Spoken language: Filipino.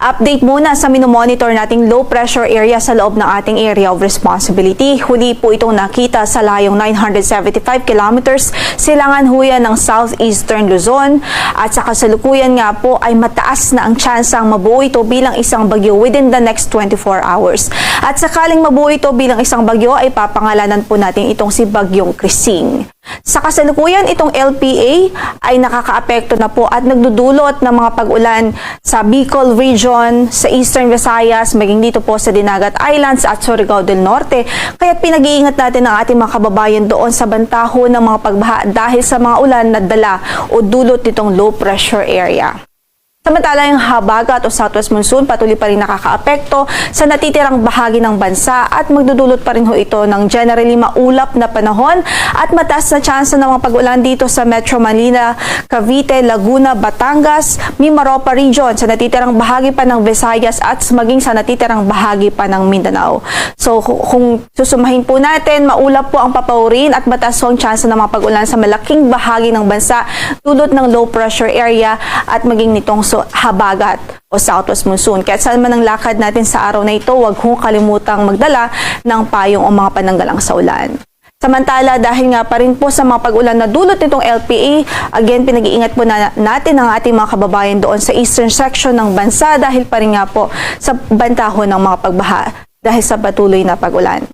Update muna sa minomonitor nating low pressure area sa loob ng ating area of responsibility. Huli po itong nakita sa layong 975 kilometers silangan huyan ng southeastern Luzon at sa kasalukuyan nga po ay mataas na ang tsansang mabuo ito bilang isang bagyo within the next 24 hours. At sakaling mabuo ito bilang isang bagyo ay papangalanan po natin itong si Bagyong Krising. Sa kasalukuyan, itong LPA ay nakakaapekto na po at nagdudulot ng mga pag-ulan sa Bicol Region, sa Eastern Visayas, maging dito po sa Dinagat Islands at Surigao del Norte. Kaya pinag-iingat natin ang ating mga kababayan doon sa bantaho ng mga pagbaha dahil sa mga ulan na dala o dulot nitong low pressure area. Samantala, yung habagat o southwest monsoon patuloy pa rin nakakaapekto sa natitirang bahagi ng bansa at magdudulot pa rin ho ito ng generally maulap na panahon at mataas na tsansa ng mga pag-ulan dito sa Metro Manila, Cavite, Laguna, Batangas, Mimaropa Region, sa natitirang bahagi pa ng Visayas at maging sa natitirang bahagi pa ng Mindanao. So kung susumahin po natin, maulap po ang papaurin at mataas ang tsansa ng mga pag-ulan sa malaking bahagi ng bansa dulot ng low pressure area at maging nitong habagat o southwest monsoon. Kaya saan man ang lakad natin sa araw na ito, huwag kong kalimutang magdala ng payong o mga pananggalang sa ulan. Samantala, dahil nga pa rin po sa mga pag-ulan na dulot nitong LPA, again, pinag-iingat po natin ang ating mga kababayan doon sa eastern section ng bansa dahil pa rin nga po sa bantahon ng mga pagbaha dahil sa patuloy na pag-ulan.